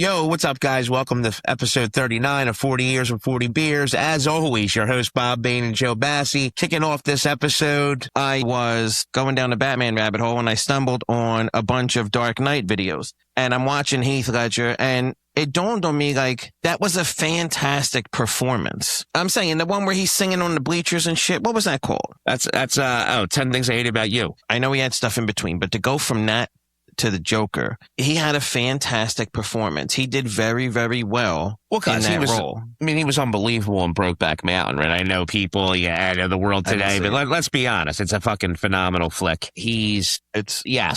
Yo, what's up, guys? Welcome to episode 39 of 40 Years and 40 Beers. As always, your host, Bob Bain and Joe Bassi. Kicking off this episode, I was going down the Batman rabbit hole and I stumbled on a bunch of Dark Knight videos. And I'm watching Heath Ledger and it dawned on me, like, that was a fantastic performance. I'm saying the one where he's singing on the bleachers and shit. What was that called? That's 10 Things I Hate About You. I know he had stuff in between, but to go from that to the Joker, he had a fantastic performance. He did very, very well in that role. I mean, he was unbelievable in Brokeback Mountain, right? I know people, I know the world today, but let's be honest, it's a fucking phenomenal flick. Yes,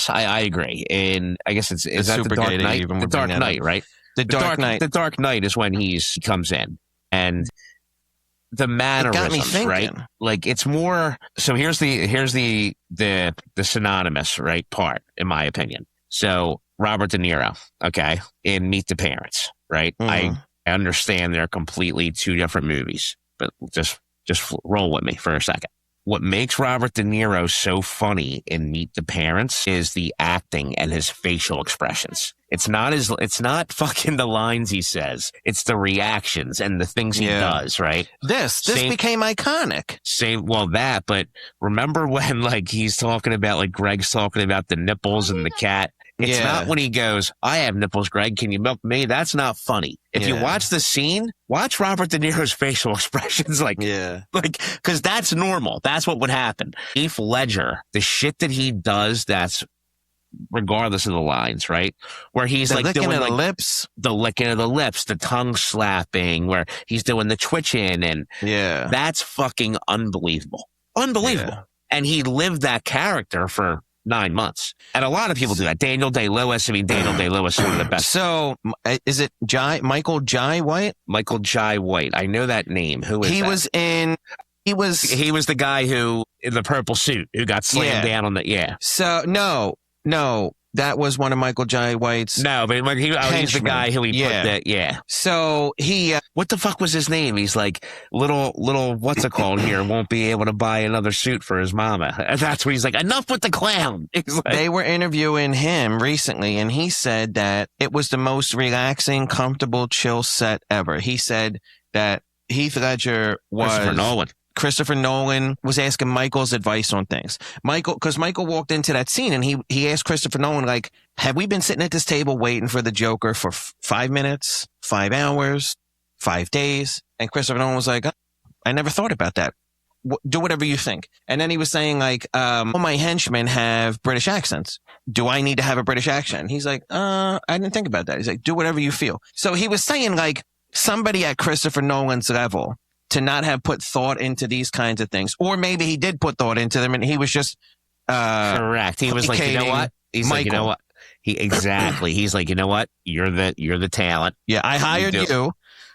I agree. And I guess is that the Dark Knight? The Dark Knight, right? The Dark Knight. The Dark Knight is when he comes in, and the mannerisms, right? Like, it's more. So here's the synonymous, right, part, in my opinion. So Robert De Niro, okay, in Meet the Parents, right? Mm-hmm. I understand they're completely two different movies, but just roll with me for a second. What makes Robert De Niro so funny in Meet the Parents is the acting and his facial expressions. It's not fucking the lines he says. It's the reactions and the things he does, right? This became iconic. But remember when, like, he's talking about, like, Greg's talking about the nipples and the cat? It's not when he goes, I have nipples, Greg, can you milk me? That's not funny. If you watch the scene, watch Robert De Niro's facial expressions, because that's normal. That's what would happen. Heath Ledger, the shit that he does, that's regardless of the lines, right? Where he's the like licking doing of the lips, the tongue slapping, where he's doing the twitching, and that's fucking unbelievable. Yeah. And he lived that character for 9 months. And a lot of people do that. Daniel Day-Lewis, Daniel Day-Lewis is one of the best. So, is it Michael Jai White? Michael Jai White. I know that name. Who is that? He was the guy who, in the purple suit, who got slammed down on the, So, no, that was one of Michael Jai White's. No, but he's the guy who he put that, So, he, what the fuck was his name? He's like, little, what's it called here, won't be able to buy another suit for his mama. And that's where he's like, enough with the clown. They were interviewing him recently, and he said that it was the most relaxing, comfortable, chill set ever. He said that Heath Ledger was... Christopher Nolan was asking Michael's advice on things. Because Michael walked into that scene and he asked Christopher Nolan, like, have we been sitting at this table waiting for the Joker for 5 minutes, 5 hours, 5 days? And Christopher Nolan was like, I never thought about that. Do whatever you think. And then he was saying, like, all my henchmen have British accents. Do I need to have a British accent? He's like, I didn't think about that. He's like, do whatever you feel. So he was saying, like, somebody at Christopher Nolan's level to not have put thought into these kinds of things. Or maybe he did put thought into them and he was just correct. He was like, you know what? He's Michael. Like, you know what? He's like, you know what? You're the talent. Yeah, I hired you.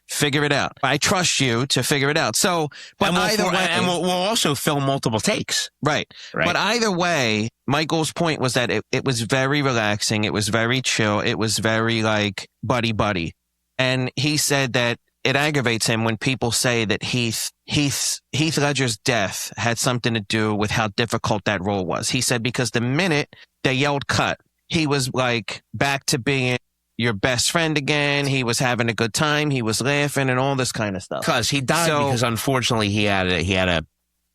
Figure it out. I trust you to figure it out. So, but we'll also film multiple takes. Right. But either way, Michael's point was that it was very relaxing. It was very chill. It was very like buddy. And he said that it aggravates him when people say that Heath Ledger's death had something to do with how difficult that role was. He said because the minute they yelled cut, he was like back to being your best friend again. He was having a good time. He was laughing and all this kind of stuff. Because he died because unfortunately he had a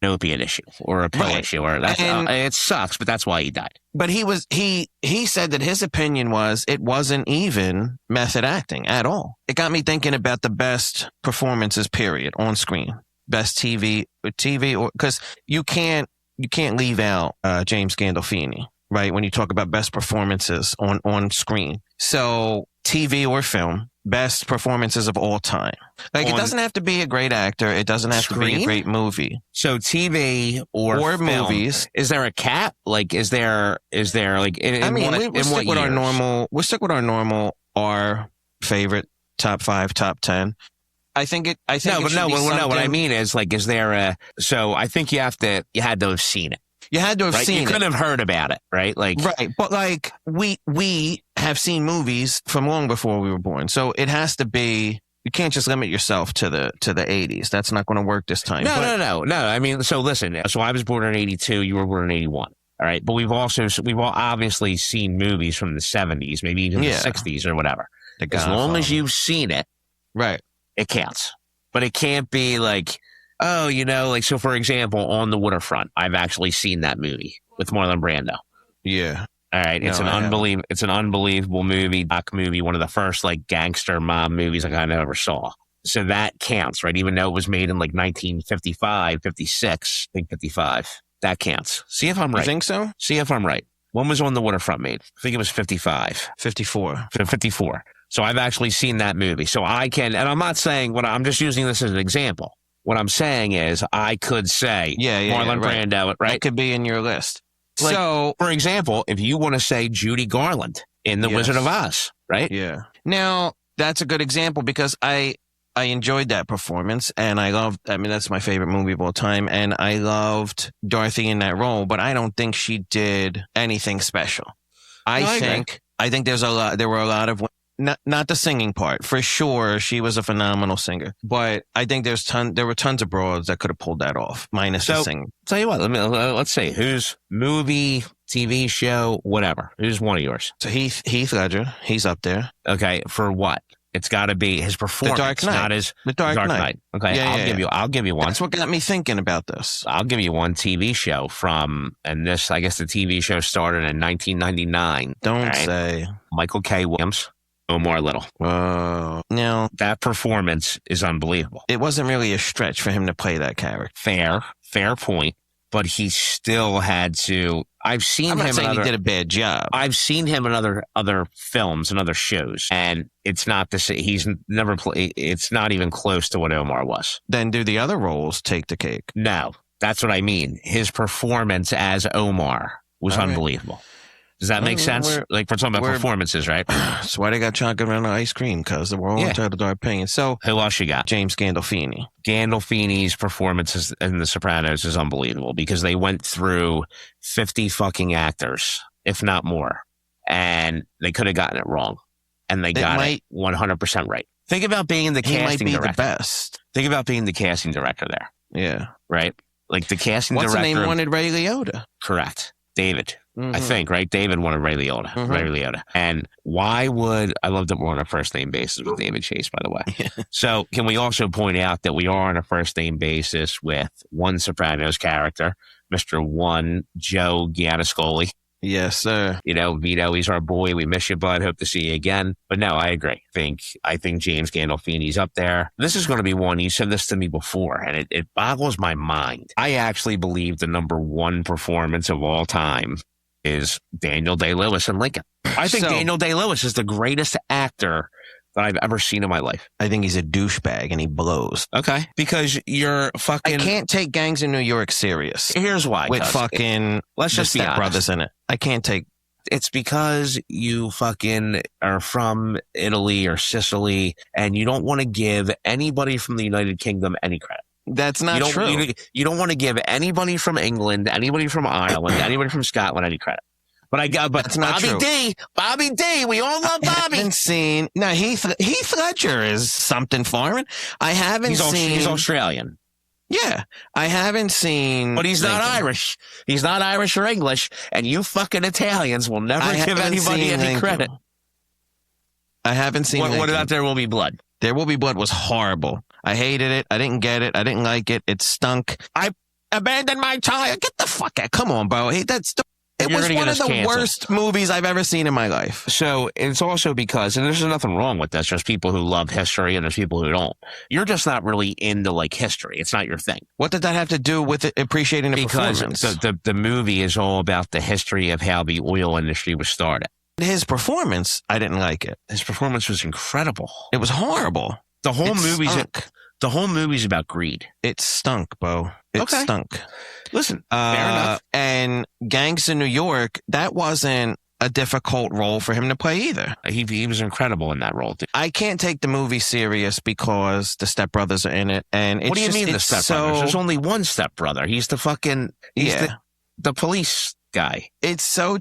opiate issue or a pill issue, or it sucks, but that's why he died. But he said that his opinion was it wasn't even method acting at all. It got me thinking about the best performances, period, on screen. Best TV, or because you can't leave out James Gandolfini, right? When you talk about best performances on screen. So TV or film, best performances of all time. Like, it doesn't have to be a great actor. It doesn't have to be a great movie. So TV or film, movies. Is there a cap? Like, is there like? We'll stick with our normal, our favorite top 5, top 10. I think. What I mean is, like, is there a? So I think you had to have seen it. You had to have seen it. You couldn't have heard about it, right? Like, right. But like we have seen movies from long before we were born. So it has to be, you can't just limit yourself to the 80s. That's not going to work this time. No. I mean, so listen, so I was born in 82, you were born in 81. All right. But we've all obviously seen movies from the 70s, maybe even the 60s or whatever. As long as you've seen it, right, it counts. But it can't be like, oh, like, so for example, On the Waterfront, I've actually seen that movie with Marlon Brando. Yeah. All right. It's an unbelievable movie, doc movie, one of the first like gangster mob movies like I ever saw. So that counts, right? Even though it was made in like 1955, 56, I think 55. That counts. See if I'm right. You think so? See if I'm right. When was On the Waterfront made? I think it was 55. 54. 54. So I've actually seen that movie. So I can, and I'm not saying I'm just using this as an example. What I'm saying is I could say Marlon Brando, right? That could be in your list. Like, so, for example, if you want to say Judy Garland in The Wizard of Oz, right? Yeah. Now, that's a good example because I enjoyed that performance and that's my favorite movie of all time. And I loved Dorothy in that role, but I don't think she did anything special. I think there were a lot of, not the singing part. For sure, she was a phenomenal singer. But I think there were tons of broads that could have pulled that off, minus the singing. Tell you what, let's see. Who's movie, TV show, whatever. Who's one of yours? So Heath Ledger, he's up there. Okay, for what? It's got to be his performance, The Dark Knight. not his The Dark Knight. Okay, I'll give you one. That's what got me thinking about this. I'll give you one TV show and this, I guess the TV show started in 1999. Don't say. Michael K. Williams. Omar Little. Now, that performance is unbelievable. It wasn't really a stretch for him to play that character. Fair point. But he still had to. I've seen him. I'm not saying he did a bad job. I've seen him in other films and other shows, and it's not the same. He's never played. It's not even close to what Omar was. Then do the other roles take the cake? No, that's what I mean. His performance as Omar was unbelievable. Does that make sense? Like, we're talking about performances, right? That's why they got chocolate and ice cream, because we're all entitled to our opinion. So, who else you got? James Gandolfini. Gandolfini's performances in The Sopranos is unbelievable because they went through 50 fucking actors, if not more, and they could have gotten it wrong, and they got it 100% right. Think about being the casting director. He might be the best. Think about being the casting director there. Yeah. Right? Like the casting director. What's the name wanted Ray Liotta? Correct. David. I think, right? David wanted Ray Liotta. Ray Liotta. And why would, I love that we're on a first name basis with David Chase, by the way. So can we also point out that we are on a first name basis with one Sopranos character, Mr. One Joe Gianniscoli. Yes, sir. Vito, he's our boy. We miss you, bud. Hope to see you again. But no, I agree. I think James Gandolfini's up there. This is going to be one. You said this to me before, and it boggles my mind. I actually believe the number one performance of all time is Daniel Day-Lewis in Lincoln. I think Daniel Day-Lewis is the greatest actor that I've ever seen in my life. I think he's a douchebag and he blows. Okay. Because you're fucking... I can't take Gangs in New York serious. Here's why. With fucking... Let's just be honest. Brothers in it. I can't take... It's because you fucking are from Italy or Sicily and you don't want to give anybody from the United Kingdom any credit. That's not true. You don't want to give anybody from England, anybody from Ireland, anybody from Scotland any credit. But that's not Bobby true. Bobby D, we all love Bobby. I haven't seen... No, Heath Ledger is something foreign. I haven't seen... He's Australian. Yeah, I haven't seen... But he's not Irish. He's not Irish or English, and you fucking Italians will never give anybody any credit. I haven't seen... What about There Will Be Blood? There Will Be Blood was horrible. I hated it. I didn't get it. I didn't like it. It stunk. I abandoned my child. Get the fuck out. Come on, bro. It was one of the worst movies I've ever seen in my life. So it's also because, and there's nothing wrong with this, there's people who love history and there's people who don't. You're just not really into like history. It's not your thing. What did that have to do with appreciating the performance? Because the movie is all about the history of how the oil industry was started. His performance, I didn't like it. His performance was incredible. It was horrible. The whole movie's about greed. It stunk, Bo. It stunk. Listen, fair enough. And Gangs in New York, that wasn't a difficult role for him to play either. He was incredible in that role, too. I can't take the movie serious because the stepbrothers are in it. And what do you mean the stepbrothers? There's only one stepbrother. He's the fucking... the police guy. It's so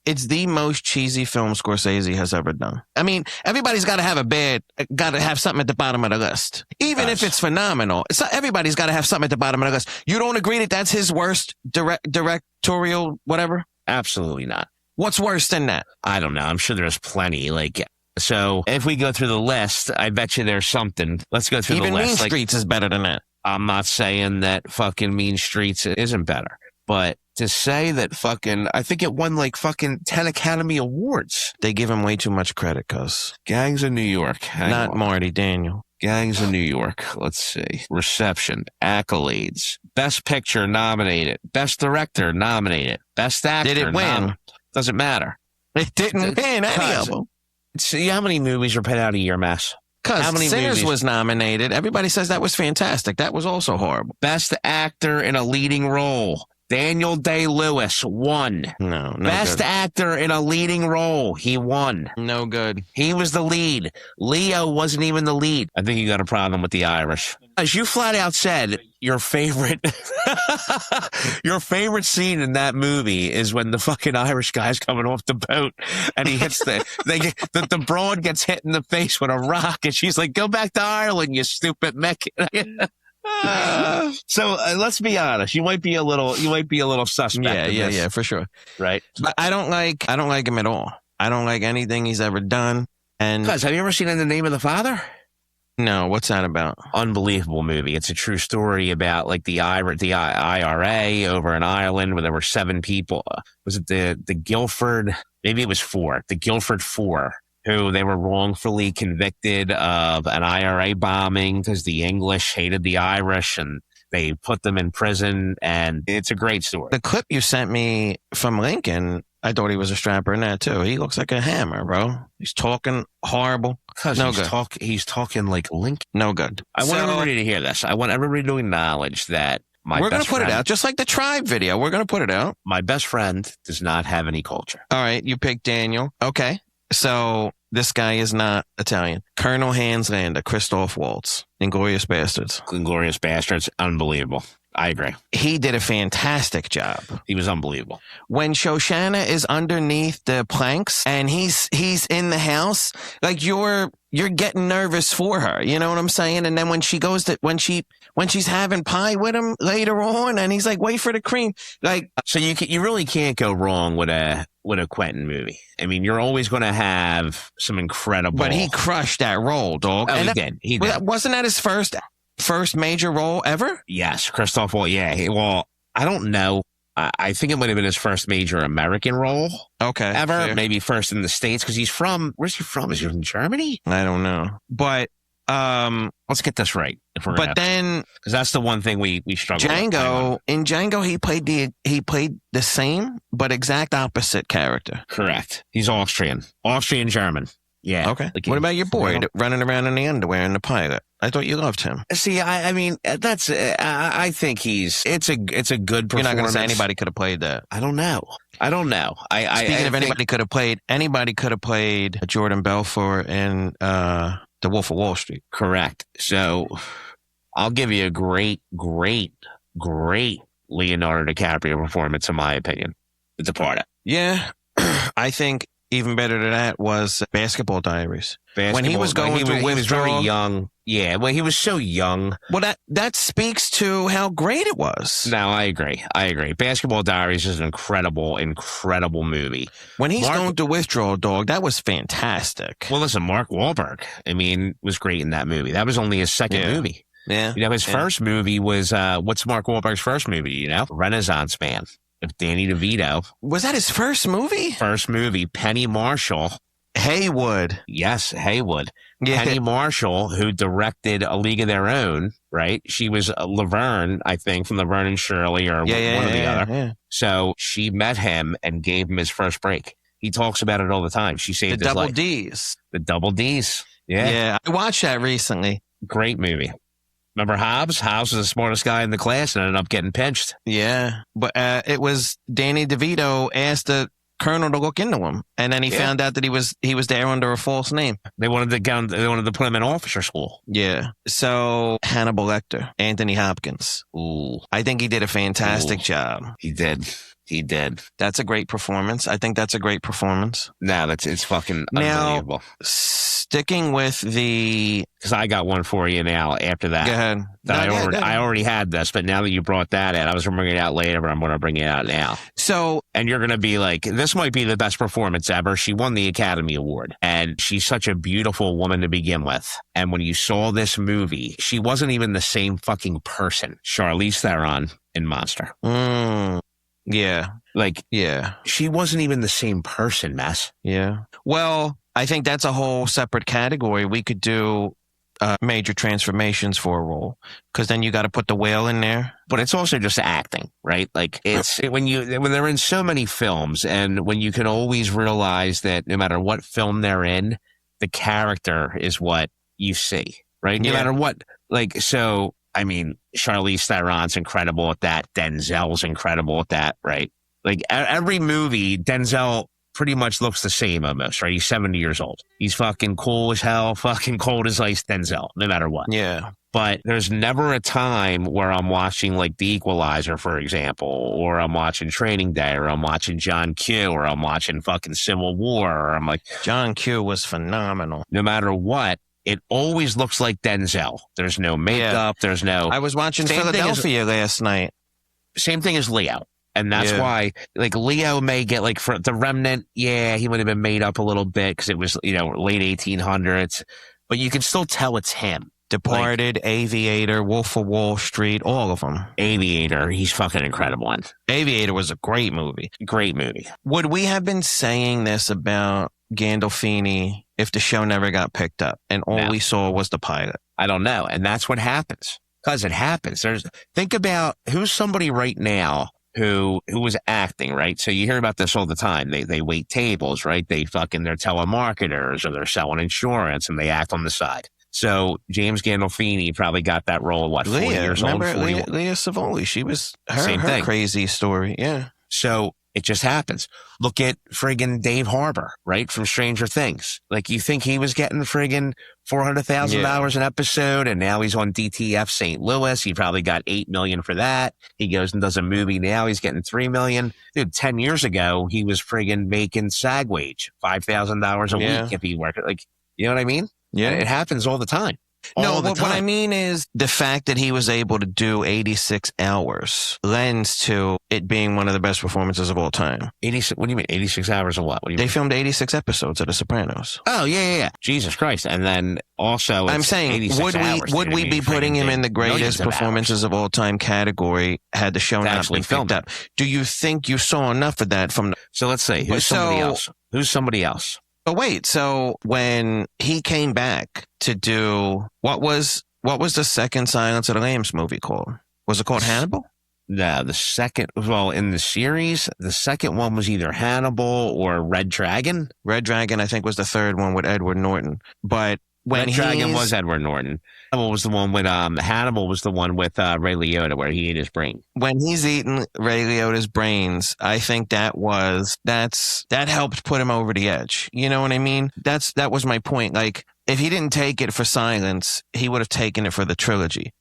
it's the most cheesy film Scorsese has ever done. I mean, everybody's got to have something at the bottom of the list, even if it's phenomenal. Everybody's got to have something at the bottom of the list. You don't agree that that's his worst directorial whatever? Absolutely not. What's worse than that? I don't know. I'm sure there's plenty. Like So if we go through the list, I bet you there's something. Let's go through the list. Even Mean Streets is better than that. I'm not saying that fucking Mean Streets isn't better, but to say that I think it won like fucking 10 Academy Awards. They give him way too much credit, cuz. Gangs of New York. Not Marty Daniel. Gangs of New York. Let's see. Reception. Accolades. Best Picture nominated. Best Director nominated. Best Actor. Did it win? Doesn't matter. It didn't win any of them. See how many movies are put out a year, Mass? Because Sinners was nominated. Everybody says that was fantastic. That was also horrible. Best Actor in a Leading Role. Daniel Day-Lewis won. No Best good. Actor in a Leading Role. He won. No good. He was the lead. Leo wasn't even the lead. I think you got a problem with the Irish. As you flat out said, your favorite scene in that movie is when the fucking Irish guy's coming off the boat and he hits the broad gets hit in the face with a rock and she's like, "Go back to Ireland, you stupid Mick." So let's be honest. You might be a little suspect. Yeah, for sure. Right. But I don't like him at all. I don't like anything he's ever done. And have you ever seen In the Name of the Father? No, what's that about? Unbelievable movie. It's a true story about like the IRA over in Ireland where there were 7 people. Was it the Guildford? Maybe it was 4. The Guildford 4. Who they were wrongfully convicted of an IRA bombing because the English hated the Irish and they put them in prison. And it's a great story. The clip you sent me from Lincoln, I thought he was a strapper in that too. He looks like a hammer, bro. He's talking horrible. No good. He's talking like Lincoln. No good. I want everybody to hear this. I want everybody to acknowledge that we're going to put it out, just like the Tribe video. We're going to put it out. My best friend does not have any culture. All right, you picked Daniel. Okay. So this guy is not Italian. Colonel Hans Landa, Christoph Waltz, Inglourious Basterds. Inglourious Basterds, unbelievable. I agree. He did a fantastic job. He was unbelievable. When Shoshana is underneath the planks and he's in the house, like you're getting nervous for her. You know what I'm saying? And then when she goes to when she's having pie with him later on, and he's like, "Wait for the cream." Like, so you really can't go wrong with a Quentin movie. I mean, you're always going to have some incredible. But he crushed that role, dog. Oh, and he did. Wasn't that his first major role ever? Yes, Christoph Waltz. Yeah. Well, I don't know. I think it might have been his first major American role. Okay. Ever. Fair. Maybe first in the States because where's he from? Is he from Germany? I don't know. But let's get this right. Because that's the one thing we struggle with. In Django, he played the same but exact opposite character. Correct. He's Austrian German. Yeah. Okay. What about your boy running around in the underwear in the pilot? I thought you loved him. See, I mean, that's. I think it's a good performance. You're not going to say anybody could have played that. I don't know. Speaking of anybody could have played Jordan Belfort in The Wolf of Wall Street. Correct. So I'll give you a great Leonardo DiCaprio performance, in my opinion. The Departed. Yeah, I think. Even better than that was Basketball Diaries. When he was going through withdrawal. He was very young. Yeah, well, he was so young. Well, that speaks to how great it was. No, I agree. Basketball Diaries is an incredible movie. When he's going through withdrawal, dog, that was fantastic. Well, listen, Mark Wahlberg, I mean, was great in that movie. That was only his second movie. Yeah. You know, his first movie was, what's Mark Wahlberg's first movie, you know? Renaissance Man. With Danny DeVito. Was that his first movie? First movie. Penny Marshall. Haywood. Yes, Haywood. Yeah. Penny Marshall, who directed A League of Their Own, right? She was Laverne, I think, from Laverne and Shirley or one or the other. Yeah. So she met him and gave him his first break. He talks about it all the time. She saved his life. The Double Ds. Yeah. Yeah. I watched that recently. Great movie. Remember Hobbs? Hobbs was the smartest guy in the class and ended up getting pinched. Yeah, but it was Danny DeVito asked the colonel to look into him, and then he found out that he was there under a false name. They wanted to put him in officer school. Yeah. So Hannibal Lecter, Anthony Hopkins. Ooh, I think he did a fantastic job. He did. He did. That's a great performance. I think that's a great performance. No, it's fucking unbelievable. Now, sticking with the... Because I got one for you now after that. Go ahead. I already had this, but now that you brought that in, I was going to bring it out later, but I'm going to bring it out now. And you're going to be like, this might be the best performance ever. She won the Academy Award, and she's such a beautiful woman to begin with. And when you saw this movie, she wasn't even the same fucking person. Charlize Theron in Monster. Yeah. She wasn't even the same person, Mess. Yeah. Well, I think that's a whole separate category. We could do major transformations for a role, because then you got to put the whale in there. But it's also just acting, right? Like when they're in so many films, and when you can always realize that no matter what film they're in, the character is what you see, right? No matter what. So, I mean, Charlize Theron's incredible at that. Denzel's incredible at that, right? Like every movie, Denzel pretty much looks the same almost, right? He's 70 years old. He's fucking cool as hell, fucking cold as ice Denzel, no matter what. Yeah. But there's never a time where I'm watching like The Equalizer, for example, or I'm watching Training Day, or I'm watching John Q, or I'm watching fucking Civil War, or I'm like... John Q was phenomenal. No matter what, it always looks like Denzel. There's no makeup. Yeah. There's no... I was watching Philadelphia last night. Same thing as Leo. And that's why, like, Leo may get, like, for The Remnant, he would have been made up a little bit because it was, late 1800s. But you can still tell it's him. Departed, Aviator, Wolf of Wall Street, all of them. Aviator, he's fucking incredible. Aviator was a great movie. Great movie. Would we have been saying this about Gandolfini if the show never got picked up and all we saw was the pilot? I don't know. And that's what happens. Because it happens. Think about who's somebody right now who was acting, right? So you hear about this all the time. They wait tables, right? They're telemarketers, or they're selling insurance, and they act on the side. So James Gandolfini probably got that role at 40 years old. Leah Savoli, she was her crazy story. Yeah. So it just happens. Look at friggin' Dave Harbour, right? From Stranger Things. Like, you think he was getting friggin' $400,000 an episode, and now he's on DTF St. Louis. He probably got $8 million for that. He goes and does a movie now. He's getting $3 million. Dude, 10 years ago, he was friggin' making SAG wage, $5,000 a week if he worked. Like, you know what I mean? Yeah. It happens all the time. What I mean is the fact that he was able to do 86 hours lends to it being one of the best performances of all time. 86? What do you mean? 86 hours of what? What do you mean? They filmed 86 episodes of The Sopranos. Oh, yeah. Jesus Christ. And then also, I'm saying, would we be putting him in the greatest performances of all time category had the show not been picked up? Do you think you saw enough of that from... So let's say, who's somebody else? But wait, so when he came back to do what was the second Silence of the Lambs movie called? Was it called Hannibal? No, in the series, the second one was either Hannibal or Red Dragon. Red Dragon, I think, was the third one with Edward Norton. But when Red Dragon was Edward Norton. Hannibal was the one with Ray Liotta, where he ate his brain. When he's eating Ray Liotta's brains, I think that helped put him over the edge. You know what I mean? That was my point. Like, if he didn't take it for Silence, he would have taken it for the trilogy.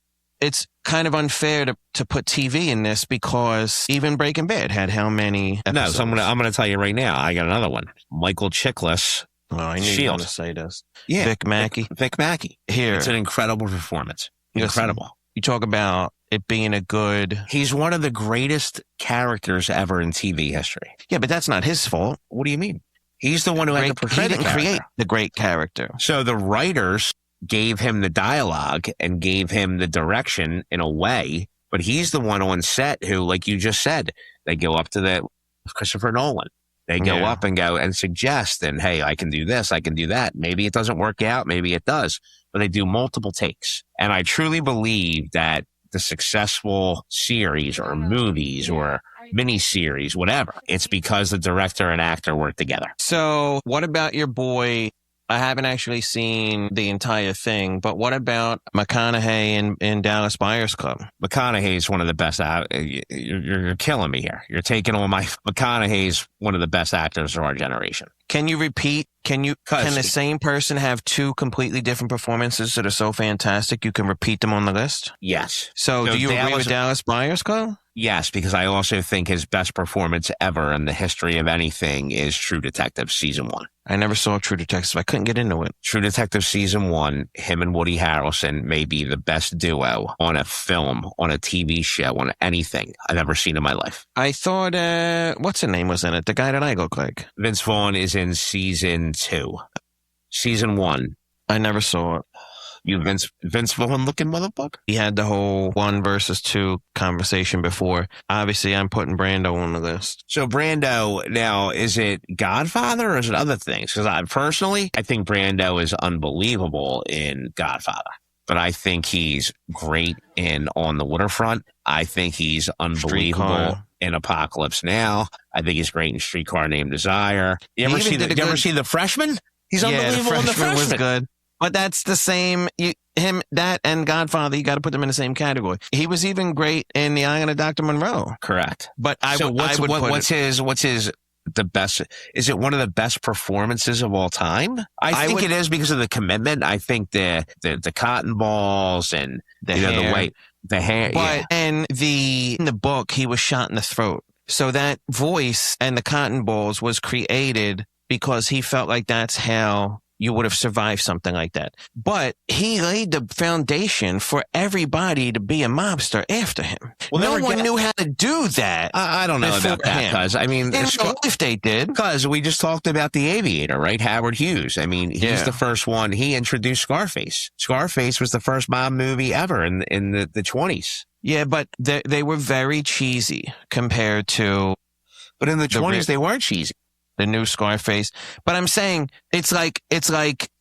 It's kind of unfair to put TV in this, because even Breaking Bad had how many episodes? No, so I'm going to tell you right now. I got another one. Michael Chiklis. Oh, I knew you were going to say this. Yeah. Vic Mackey. Vic Mackey. Here. It's an incredible performance. Incredible. You talk about it being a good... He's one of the greatest characters ever in TV history. Yeah, but that's not his fault. What do you mean? He's the one who had to portray the character. He didn't create the great character. So the writers gave him the dialogue and gave him the direction in a way, but he's the one on set who, like you just said, they go up to Christopher Nolan. They go up and go and suggest, and hey, I can do this, I can do that. Maybe it doesn't work out, maybe it does, but they do multiple takes. And I truly believe that the successful series or movies or miniseries, whatever, it's because the director and actor work together. So what about your boy? I haven't actually seen the entire thing, but what about McConaughey in Dallas Buyers Club? McConaughey's one of the best. You're killing me here. You're taking all my... McConaughey's one of the best actors of our generation. Can you repeat? Can the same person have two completely different performances that are so fantastic you can repeat them on the list? Yes. So do you agree with Dallas Buyers Club? Yes, because I also think his best performance ever in the history of anything is True Detective Season 1. I never saw True Detective. I couldn't get into it. True Detective Season 1, him and Woody Harrelson may be the best duo on a film, on a TV show, on anything I've ever seen in my life. I thought, what's his name was in it? The guy that I look like. Vince Vaughn is in Season 2. Season 1. I never saw it. You Vince Vaughn looking motherfucker? He had the whole 1 versus 2 conversation before. Obviously, I'm putting Brando on the list. So Brando, now, is it Godfather or is it other things? Because I think Brando is unbelievable in Godfather. But I think he's great in On the Waterfront. I think he's unbelievable in Apocalypse Now. I think he's great in Streetcar Named Desire. You ever see The Freshman? He's unbelievable in The Freshman. Was good. But that's the same, that and Godfather, you got to put them in the same category. He was even great in The Island of Dr. Monroe. Correct. But what's his the best? Is it one of the best performances of all time? I think it is because of the commitment. I think the cotton balls and the hair. But in the book, he was shot in the throat. So that voice and the cotton balls was created because he felt like that's how you would have survived something like that. But he laid the foundation for everybody to be a mobster after him. Well, no one knew how to do that. I don't know about that, because, I mean... if they did. Because we just talked about The Aviator, right? Howard Hughes. I mean, he's the first one. He introduced Scarface. Scarface was the first mob movie ever in the 20s. Yeah, but they were very cheesy compared to... But in the 20s, they weren't cheesy. The new Scarface. But I'm saying it's like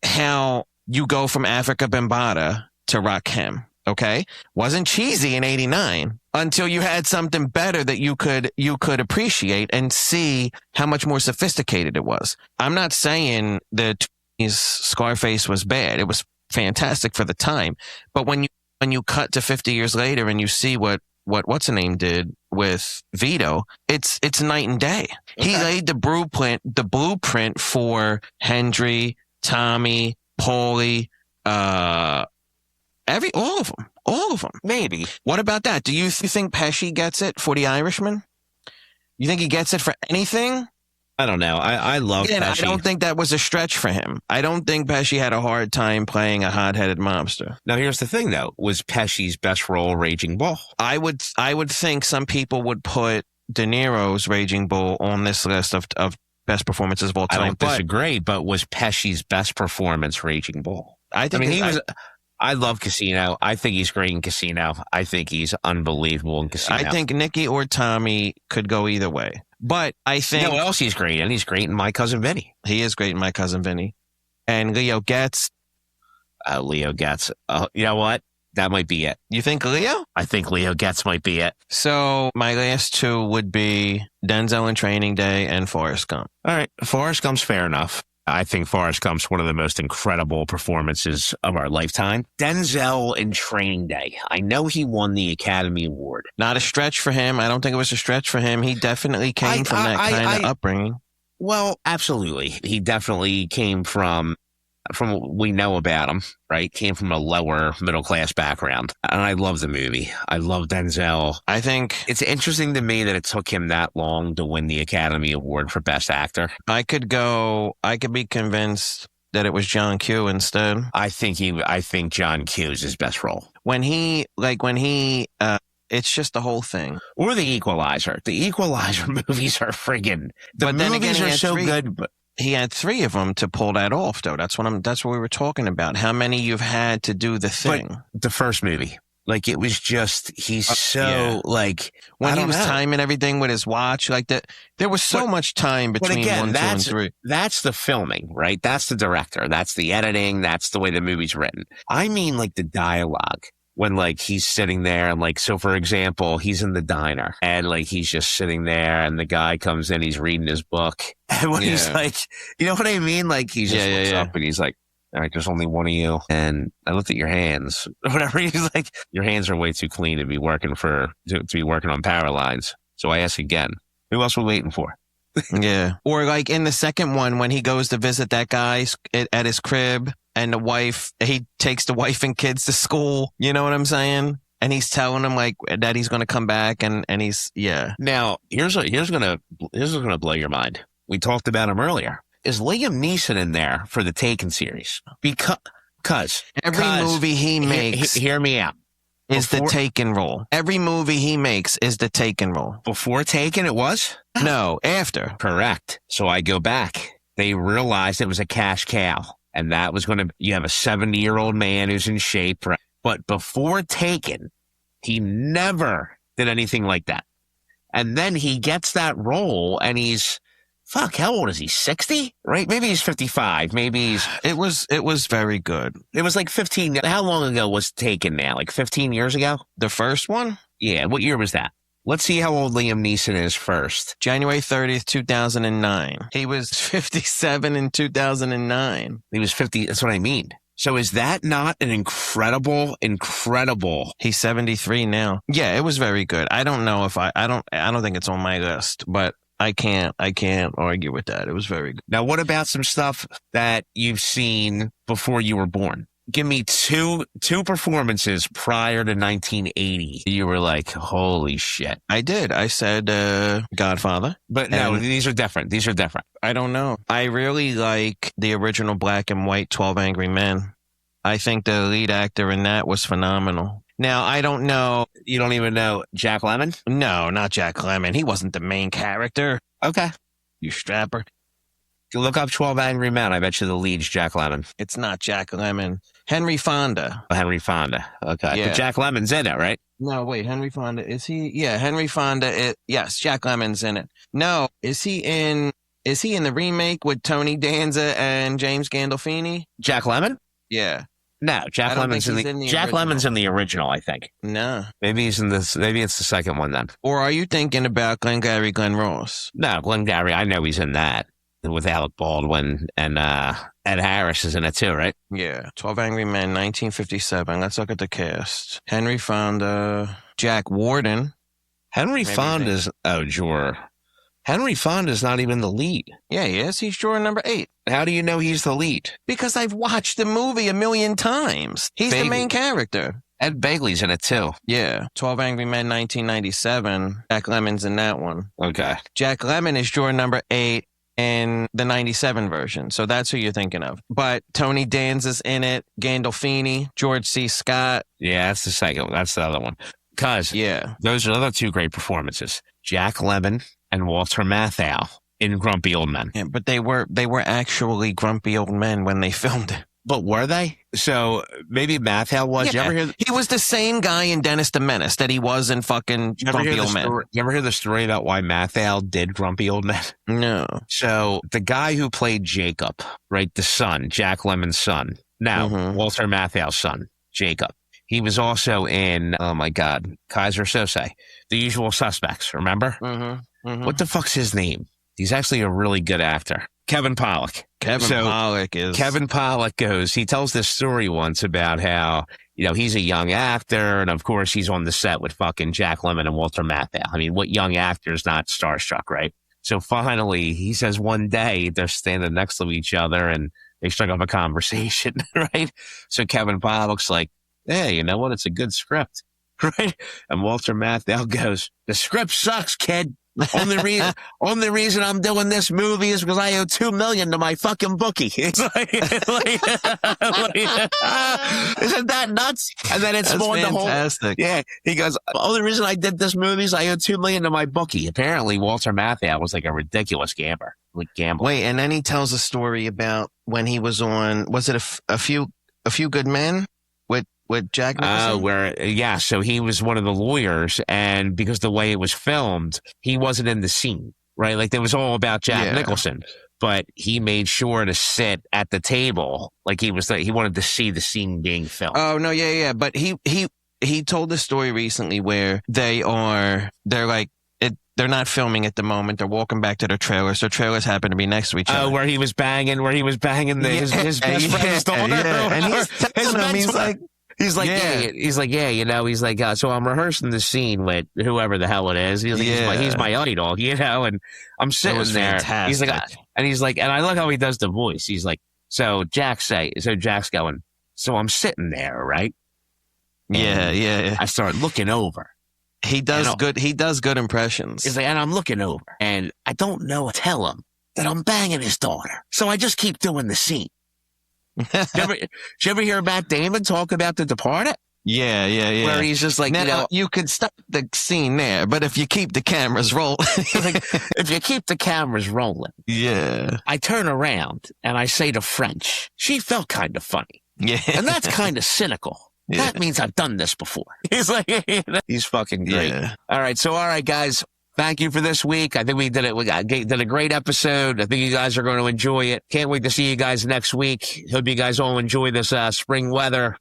how you go from Africa Bambaataa to Rakim, okay? Wasn't cheesy in 89 until you had something better that you could appreciate and see how much more sophisticated it was. I'm not saying that Scarface was bad. It was fantastic for the time. But when you cut to 50 years later and you see what's the name did with Vito, it's night and day. Okay. He laid the blueprint for Hendry, Tommy, Paulie, all of them. Maybe. What about that? Do you think Pesci gets it for The Irishman? You think he gets it for anything? I don't know. I love Pesci. I don't think that was a stretch for him. I don't think Pesci had a hard time playing a hot-headed mobster. Now, here's the thing, though. Was Pesci's best role Raging Bull? I would think some people would put De Niro's Raging Bull on this list of best performances of all time. I don't disagree, but was Pesci's best performance Raging Bull? I love Casino. I think he's great in Casino. I think he's unbelievable in Casino. I think Nicky or Tommy could go either way. But I think... You know what else he's great in? He's great in My Cousin Vinny. He is great in My Cousin Vinny. And Leo Getz. Leo Getz. You know what? That might be it. You think Leo? I think Leo Getz might be it. So my last two would be Denzel in Training Day and Forrest Gump. All right. Forrest Gump's fair enough. I think Forrest Gump's one of the most incredible performances of our lifetime. Denzel in Training Day. I know he won the Academy Award. Not a stretch for him. I don't think it was a stretch for him. He definitely came from that kind of upbringing. Well, absolutely. He definitely came from what we know about him, right? Came from a lower middle class background. And I love the movie. I love Denzel. I think it's interesting to me that it took him that long to win the Academy Award for Best Actor. I could be convinced that it was John Q instead. I think John Q is his best role. When he it's just the whole thing. Or The Equalizer. The Equalizer movies are friggin', the movies are so good, but he had 3 of them to pull that off, though. That's what we were talking about. How many you've had to do the thing? But the first movie, like, it was just like when he was timing everything with his watch, like that. There was so much time between 1, 2, and 3. That's the filming, right? That's the director. That's the editing. That's the way the movie's written. I mean, like, the dialogue. When, like, he's sitting there and, like, so for example, he's in the diner and, like, he's just sitting there and the guy comes in, he's reading his book. And when he's like, you know what I mean? Like, he just looks up and he's like, all right, there's only one of you. And I looked at your hands or whatever. He's like, your hands are way too clean to be working on power lines. So I ask again, who else are we waiting for? Yeah. Or like in the second one, when he goes to visit that guy at his crib and he takes the wife and kids to school. You know what I'm saying? And he's telling him like that he's going to come back, and he's Now here's gonna blow your mind. We talked about him earlier. Is Liam Neeson in there for the Taken series? Because every movie he makes, hear me out, is the Taken role. Every movie he makes is the Taken role. Before Taken, it was? No, after. Correct. So I go back. They realized it was a cash cow, and that was you have a 70-year-old man who's in shape. But before Taken, he never did anything like that. And then he gets that role, and he's, how old is he? 60? Right? Maybe he's 55. Maybe he's... It was very good. It was like 15. How long ago was Taken now? Like 15 years ago? The first one? Yeah. What year was that? Let's see how old Liam Neeson is first. January 30th, 2009. He was 57 in 2009. He was 50. That's what I mean. So is that not an incredible? He's 73 now. Yeah, it was very good. I don't know if I don't think it's on my list, but I can't argue with that. It was very good. Now, what about some stuff that you've seen before you were born? Give me two performances prior to 1980. You were like, holy shit. I did. I said Godfather. But no, these are different. I don't know. I really like the original black and white 12 Angry Men. I think the lead actor in that was phenomenal. Now, I don't know. You don't even know Jack Lemmon? No, not Jack Lemmon. He wasn't the main character. Okay. You strapper. Look up 12 Angry Men. I bet you the lead's Jack Lemmon. It's not Jack Lemmon. Henry Fonda. Henry Fonda. Okay. Yeah. But Jack Lemmon's in it, right? No, wait. Henry Fonda. Is he? Yeah, Henry Fonda. Yes, Jack Lemmon's in it. No, is he in the remake with Tony Danza and James Gandolfini? Jack Lemmon? Yeah. No, Jack Lemmon's Lemmon's in the original, I think. No. Maybe he's in this. Maybe it's the second one then. Or are you thinking about Glengarry Glen Ross? No, Glengarry. I know he's in that with Alec Baldwin, and Ed Harris is in it too, right? Yeah. 12 Angry Men, 1957. Let's look at the cast. Henry Fonda, Jack Warden. Henry Fonda's juror. Henry Fonda's not even the lead. Yeah, he is. He's juror number 8. How do you know he's the lead? Because I've watched the movie a million times. He's the main character. Ed Begley's in it too. Yeah. 12 Angry Men, 1997. Jack Lemmon's in that one. Okay. Jack Lemmon is juror number 8 in the 97 version. So that's who you're thinking of. But Tony Danza's in it. Gandolfini, George C. Scott. Yeah, that's the second one. That's the other one. Because those are the other two great performances. Jack Lemmon and Walter Matthau in Grumpy Old Men. Yeah, but they were actually grumpy old men when they filmed it. But were they? So maybe Matthau was. Yeah, he was the same guy in Dennis the Menace that he was in fucking Grumpy Old Men. You ever hear the story about why Matthau did Grumpy Old Men? No. So the guy who played Jacob, right, the son, Jack Lemmon's son, now Walter Matthau's son, Jacob. He was also in, oh my God, Kaiser Sose, The Usual Suspects, remember? What the fuck's his name? He's actually a really good actor. Kevin Pollak. Kevin Pollak he tells this story once about how, he's a young actor, and of course he's on the set with fucking Jack Lemmon and Walter Matthau. I mean, what young actor's not starstruck, right? So finally, he says one day they're standing next to each other and they struck up a conversation, right? So Kevin Pollak's like, hey, you know what? It's a good script, right? And Walter Matthau goes, the script sucks, kid. Only reason I'm doing this movie is because I owe $2 million to my fucking bookie. It's like, isn't that nuts? And then it's more fantastic. Yeah, he goes, only reason I did this movie is I owe $2 million to my bookie. Apparently, Walter Matthau was like a ridiculous gambler. Wait, and then he tells a story about when he was on. Was it a few good men? With Jack Nicholson? So he was one of the lawyers, and because the way it was filmed, he wasn't in the scene, right? Like, it was all about Jack Nicholson, but he made sure to sit at the table, like he wanted to see the scene being filmed. Oh, no, yeah, but he told a story recently where they're not filming at the moment. They're walking back to their trailers. Their trailers happen to be next to each other. Oh, where he was banging his best friend's daughter. Yeah. And he's telling him, He's like, so I'm rehearsing the scene with whoever the hell it is. He's like, he's my idol, and I'm sitting there. Fantastic. He's like, and I love how he does the voice. He's like, Jack's going, so I'm sitting there, right? Yeah. I start looking over. He does good impressions. He's like, and I'm looking over, and I don't know. Tell him that I'm banging his daughter. So I just keep doing the scene. Did you ever hear Matt Damon talk about The Departed? Yeah. Where he's just like, now, you could stop the scene there, but if you keep the cameras rolling. Like, if you keep the cameras rolling. Yeah. I turn around and I say to French, she felt kind of funny. Yeah. And that's kind of cynical. Yeah. That means I've done this before. He's like, he's fucking great. Yeah. All right, guys. Thank you for this week. I think we did it. We did a great episode. I think you guys are going to enjoy it. Can't wait to see you guys next week. Hope you guys all enjoy this spring weather.